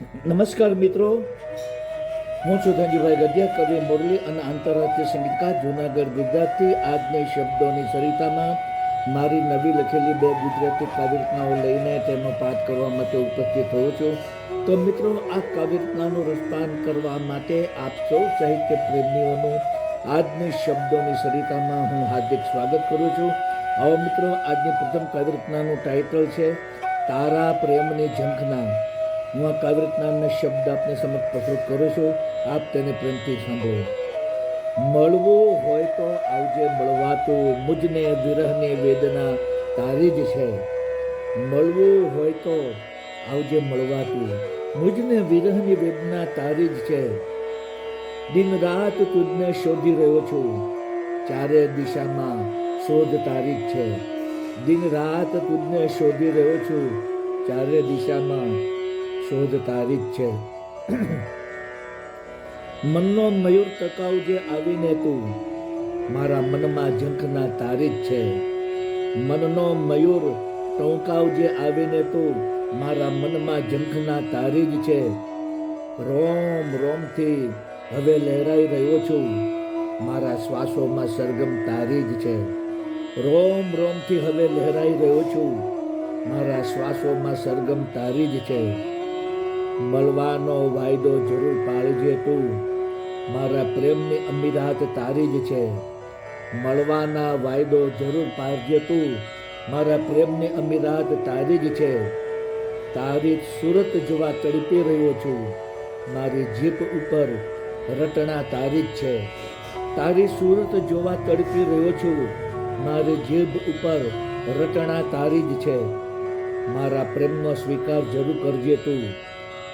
નમસ્કાર મિત્રો, હું છું ધનજીભાઈ ગઢિયા, કવિ મુરલી અને આંતરરાષ્ટ્રીય સંગીતકાર જૂનાગઢ ગુજરાતથી. આજની શબ્દોની સરિતામાં મારી નવી લખેલી 2 ગુજરાતી કાવ્યરચનાઓ લઈને તેનો પાઠ કરવા માટે ઉપસ્થિત થયો છું. તો મિત્રો, આ કાવ્યરચનાનું રસપાન કરવા માટે આપ સૌ સાહિત્ય પ્રેમીઓનું આજની શબ્દોની સરિતામાં હું હાર્દિક સ્વાગત કરું છું. આવો મિત્રો, આજની પ્રથમ કાવ્યરચનાનું ટાઇટલ છે તારા પ્રેમની ઝંખના. હું આ કાવ્યરચનાના શબ્દ આપને સમક્ષ પ્રસ્તુત કરું છું. આપ તેને પ્રેમથી સાંભળો. મળવું હોય તો આવજે મળવાતું, મુજને વિરહની વેદના તારી જ છે. મળવું હોય તો આવજે મળવાતું, મુજને વિરહની વેદના તારી જ છે. દિન રાત તુજને શોધી રહ્યો છું, ચારે દિશામાં શોધ તારી જ છે. દિન રાત તુજને શોધી રહ્યો છું, ચારે દિશામાં શોધ તારી જ છે. મનનો મયુર ટકાવજે આવીને તું, મારા મનમાં ઝંખના તારી જ છે. મનનો મયુર ટોંકાવજે આવીને તું, મારા મનમાં ઝંખના તારી જ છે. રોમ રોમથી હવે લહેરાઈ રહ્યો છું, મારા શ્વાસોમાં સરગમ તારી જ છે. રોમ રોમથી હવે લહેરાઈ રહ્યો છું, મારા શ્વાસોમાં સરગમ તારી જ છે. મળવાનો વાયદો જરૂર પાળજે તું, મારા પ્રેમની અમીરાત તારી જ છે. મળવાના વાયદો જરૂર પાળજે તું, મારા પ્રેમની અમીરાત તારી જ છે. તારી સુરત જોવા તડપી રહ્યો છું, મારી જીભ ઉપર રટણા તારી જ છે. તારી સુરત જોવા તડપી રહ્યો છું, મારી જીભ ઉપર રટણા તારી જ છે. મારા પ્રેમનો સ્વીકાર જરૂર કરજે તું,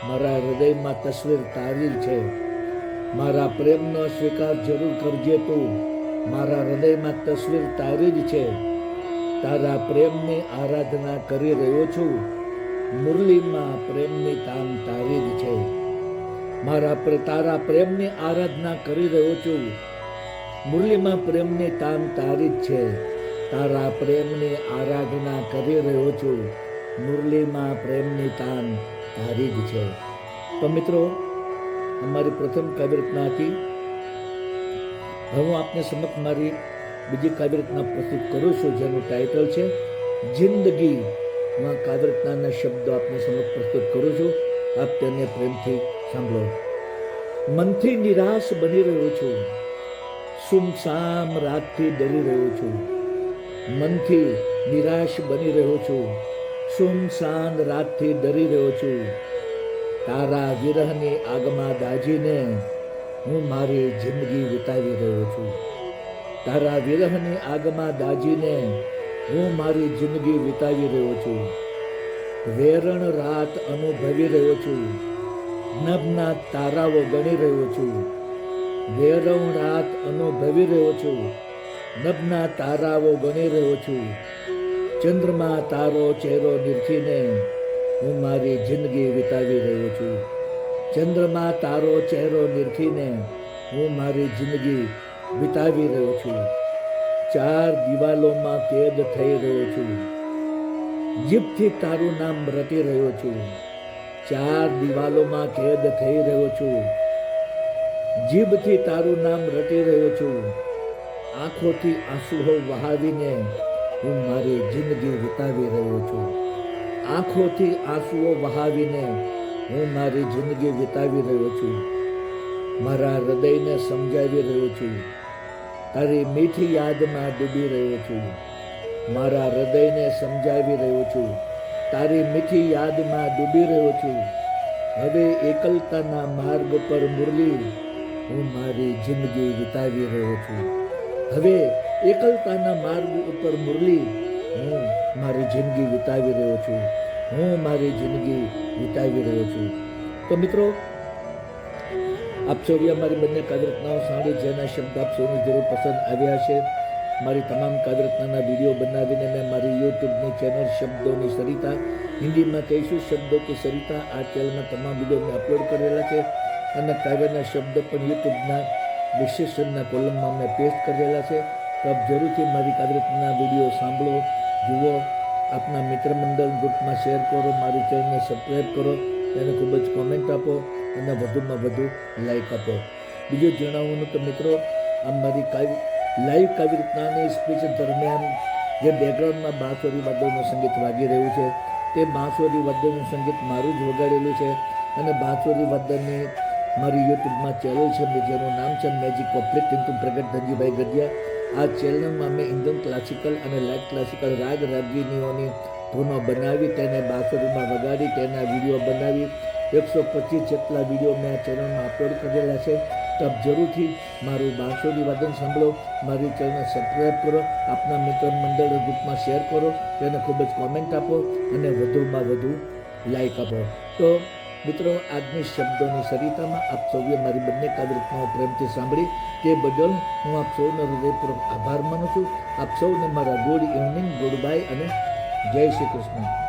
મારા હૃદયમાં તસવીર તારી જ છે. મારા પ્રેમનો સ્વીકાર જરૂર કરજે તું, મારા હૃદયમાં તસવીર તારી જ છે. તારા પ્રેમની આરાધના કરી રહ્યો છું, મુરલીમાં પ્રેમની તાન તારી જ છે. તારા પ્રેમની આરાધના કરી રહ્યો છું, મુરલીમાં પ્રેમની તાન તારી જ છે. તારા પ્રેમની આરાધના કરી રહ્યો છું, મુરલીમાં પ્રેમની તાન તારી જ છે. તો મિત્રો, અમારી પ્રથમ કાવ્યરચના હતી. હવે હું આપને સમક્ષ મારી બીજી કાવ્યરચના પ્રસ્તુત કરું છું, જેનું ટાઇટલ છે જિંદગી. હું આ કાવ્યરચનાના શબ્દો આપને સમક્ષ પ્રસ્તુત કરું છું. આપ તેને પ્રેમથી સાંભળો. મનથી નિરાશ બની રહ્યો છું, સુમસામ રાતથી ડરી રહ્યો છું. મનથી નિરાશ બની રહ્યો છું, સુમસાન રાતથી ડરી રહ્યો છું. તારા વિરહની આગમાં દાજીને હું મારી જિંદગી વિતાવી રહ્યો છું. તારા વિરહની આગમાં દાજીને હું મારી જિંદગી વિતાવી રહ્યો છું. વેરણ રાત અનુભવી રહ્યો છું, નભના તારાઓ ગણી રહ્યો છું. વેરણ રાત અનુભવી રહ્યો છું, નભના તારાઓ ગણી રહ્યો છું. ચંદ્રમાં તારો ચહેરો નિરખીને હું મારી જિંદગી વિતાવી રહ્યો છું. ચંદ્રમાં તારો ચહેરો નિરખીને હું મારી જિંદગી વિતાવી રહ્યો છું. 4 દિવાલોમાં કેદ થઈ રહ્યો છું, જીભથી તારું નામ રટી રહ્યો છું. 4 દિવાલોમાં કેદ થઈ રહ્યો છું, જીભથી તારું નામ રટી રહ્યો છું. આંખોથી આંસુઓ વહાવીને હું મારી જિંદગી વિતાવી રહ્યો છું. આંખોથી આંસુઓ વહાવીને હું મારી જિંદગી વિતાવી રહ્યો છું. મારા હૃદયને સમજાવી રહ્યો છું, તારી મીઠી યાદમાં ડૂબી રહ્યો છું. મારા હૃદયને સમજાવી રહ્યો છું, તારી મીઠી યાદમાં ડૂબી રહ્યો છું. હવે એકલતાના માર્ગ પર મુરલી હું મારી જિંદગી વિતાવી રહ્યો છું. હવે એકલતાના માર્ગ ઉપર મુરલી હું મારી જિંદગી વિતાવી રહ્યો છું. હું મારી જિંદગી વિતાવી રહ્યો છું. તો મિત્રો, આપ સૌએ મારી બંને કાવ્યરચનાઓ સાંભળી, જેના શબ્દ આપ સૌને જરૂર પસંદ આવ્યા છે. મારી તમામ કાવ્યરચનાના વિડીયો બનાવીને મેં મારી યુટ્યુબની ચેનલ શબ્દોની સરિતા, હિન્દીમાં કહીશું શબ્દો કી સરિતા, આ ચેનલમાં તમામ વિડીયો મેં અપલોડ કરેલા છે. અને કાવ્યના શબ્દ પણ યુટ્યુબના વિશેષણના કોલમમાં મેં પેસ્ટ કરેલા છે. તો આપ જરૂરથી મારી કાવ્યરચનાના વિડીયો સાંભળો, જુઓ, આપના મિત્ર મંડળ ગ્રુપમાં શેર કરો, મારી ચેનલને સબસ્ક્રાઈબ કરો એને ખૂબ જ કોમેન્ટ આપો અને વધુમાં વધુ લાઈક આપો. બીજું જણાવવાનું તો મિત્રો, આ મારી લાઈવ કાવી રીતનાની સ્પીચ દરમિયાન જે બેકગ્રાઉન્ડમાં બાંસુરી વાદ્યનું સંગીત વાગી રહ્યું છે તે બાંસુરી વાદ્યનું સંગીત મારું જ વગાડેલું છે અને બાંસુરી વાદ્યની મારી યુટ્યુબમાં ચેનલ છે જેનું નામ છે મેજિક ઓફ પિન્ટુ પ્રગટ ધનજીભાઈ ગઢિયા. આ ચેનલમાં મેં ઇન્ડિયન ક્લાસિકલ અને લાઇટ ક્લાસિકલ રાગ રાગીનીઓની ધૂનો બનાવી તેને બાંસુરીમાં વગાડી તેના વિડીયો બનાવી 125 જેટલા વિડીયો મેં આ ચેનલમાં અપલોડ કરેલા છે. તો આપ જરૂરથી મારું બાંસુરી વાદન સાંભળો, મારી ચેનલ સબસ્ક્રાઈબ કરો, આપના મિત્ર મંડળ ગ્રુપમાં શેર કરો, તેને ખૂબ જ કોમેન્ટ આપો અને વધુમાં વધુ લાઈક આપો. તો મિત્રો, આજની શબ્દોની સરિતામાં આપ સૌએ મારી બંને કાવ્યરચનાઓ પ્રેમથી સાંભળી તે બદલ હું આપ સૌનો હૃદયપૂર્વક આભાર માનું છું. આપ સૌને મારા ગુડ ઇવનિંગ, ગુડ બાય અને જય શ્રી કૃષ્ણ.